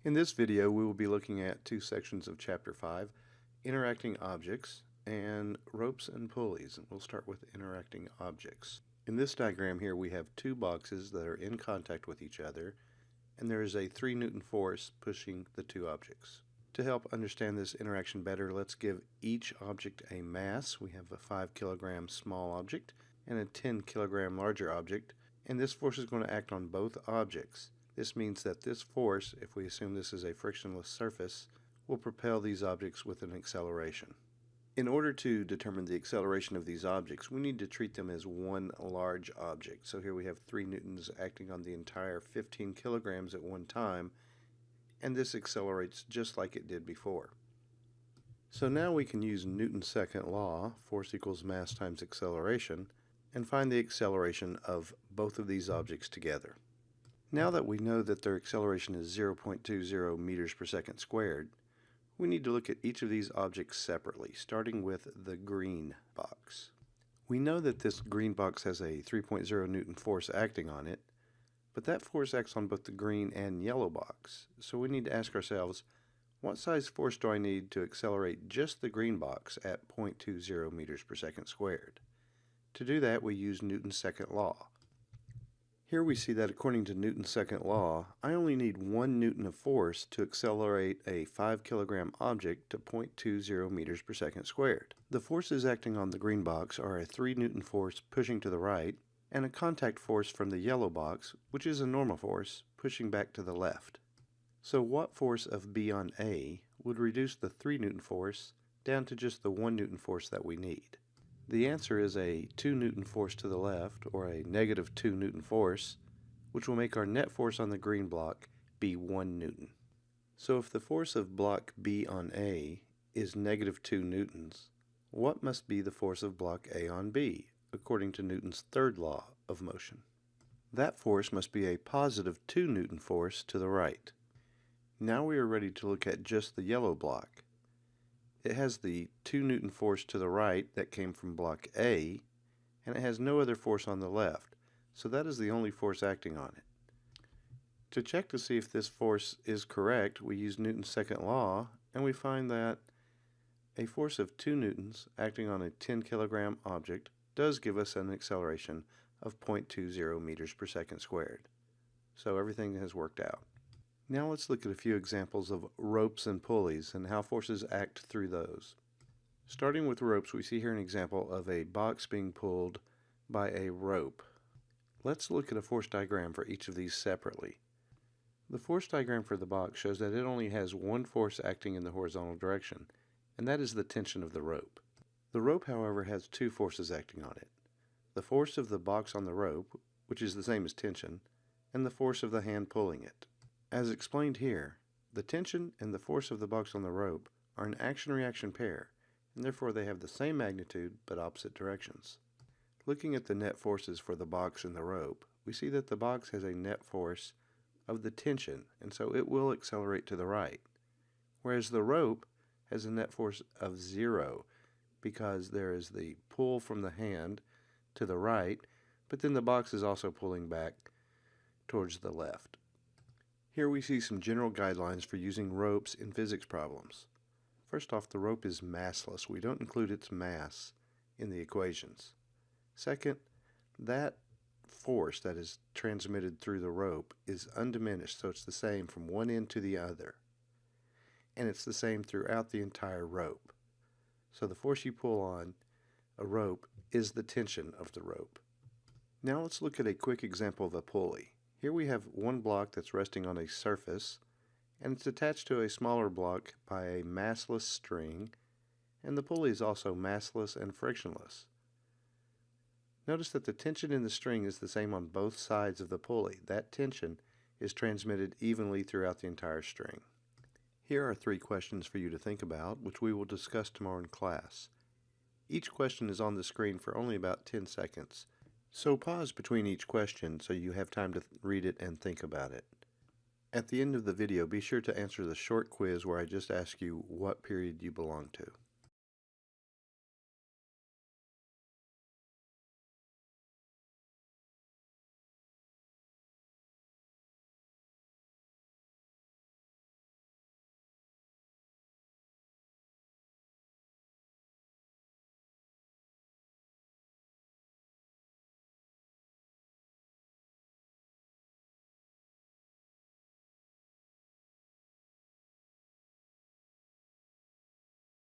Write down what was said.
In this video, we will be looking at two sections of Chapter 5, Interacting Objects and Ropes and Pulleys. And we'll start with Interacting Objects. In this diagram here, we have two boxes that are in contact with each other, and there is a 3 Newton force pushing the two objects. To help understand this interaction better, let's give each object a mass. We have a 5 kilogram small object and a 10 kilogram larger object, and this force is going to act on both objects. This means that this force, if we assume this is a frictionless surface, will propel these objects with an acceleration. In order to determine the acceleration of these objects, we need to treat them as one large object. So here we have 3 newtons acting on the entire 15 kilograms at one time, and this accelerates just like it did before. So now we can use Newton's second law, force equals mass times acceleration, and find the acceleration of both of these objects together. Now that we know that their acceleration is 0.20 meters per second squared, we need to look at each of these objects separately, starting with the green box. We know that this green box has a 3.0 Newton force acting on it, but that force acts on both the green and yellow box. So we need to ask ourselves, what size force do I need to accelerate just the green box at 0.20 meters per second squared? To do that, we use Newton's second law. Here we see that according to Newton's second law, I only need 1 Newton of force to accelerate a 5 kilogram object to 0.20 meters per second squared. The forces acting on the green box are a 3 Newton force pushing to the right, and a contact force from the yellow box, which is a normal force, pushing back to the left. So what force of B on A would reduce the 3 Newton force down to just the 1 Newton force that we need? The answer is a 2 Newton force to the left, or a negative 2 Newton force, which will make our net force on the green block be 1 Newton. So if the force of block B on A is negative 2 newtons, what must be the force of block A on B, according to Newton's third law of motion? That force must be a positive 2 Newton force to the right. Now we are ready to look at just the yellow block. It has the 2 Newton force to the right that came from block A, and it has no other force on the left, so that is the only force acting on it. To check to see if this force is correct, we use Newton's second law, and we find that a force of 2 newtons acting on a 10 kilogram object does give us an acceleration of 0.20 meters per second squared. So everything has worked out. Now let's look at a few examples of ropes and pulleys and how forces act through those. Starting with ropes, we see here an example of a box being pulled by a rope. Let's look at a force diagram for each of these separately. The force diagram for the box shows that it only has one force acting in the horizontal direction, and that is the tension of the rope. The rope, however, has two forces acting on it. The force of the box on the rope, which is the same as tension, and the force of the hand pulling it. As explained here, the tension and the force of the box on the rope are an action-reaction pair, and therefore they have the same magnitude but opposite directions. Looking at the net forces for the box and the rope, we see that the box has a net force of the tension, and so it will accelerate to the right, whereas the rope has a net force of 0 because there is the pull from the hand to the right, but then the box is also pulling back towards the left. Here we see some general guidelines for using ropes in physics problems. First off, the rope is massless. We don't include its mass in the equations. Second, that force that is transmitted through the rope is undiminished, so it's the same from one end to the other. And it's the same throughout the entire rope. So the force you pull on a rope is the tension of the rope. Now let's look at a quick example of a pulley. Here we have one block that's resting on a surface, and it's attached to a smaller block by a massless string, and the pulley is also massless and frictionless. Notice that the tension in the string is the same on both sides of the pulley. That tension is transmitted evenly throughout the entire string. Here are 3 questions for you to think about, which we will discuss tomorrow in class. Each question is on the screen for only about 10 seconds. So pause between each question so you have time to read it and think about it. At the end of the video, be sure to answer the short quiz where I just ask you what period you belong to.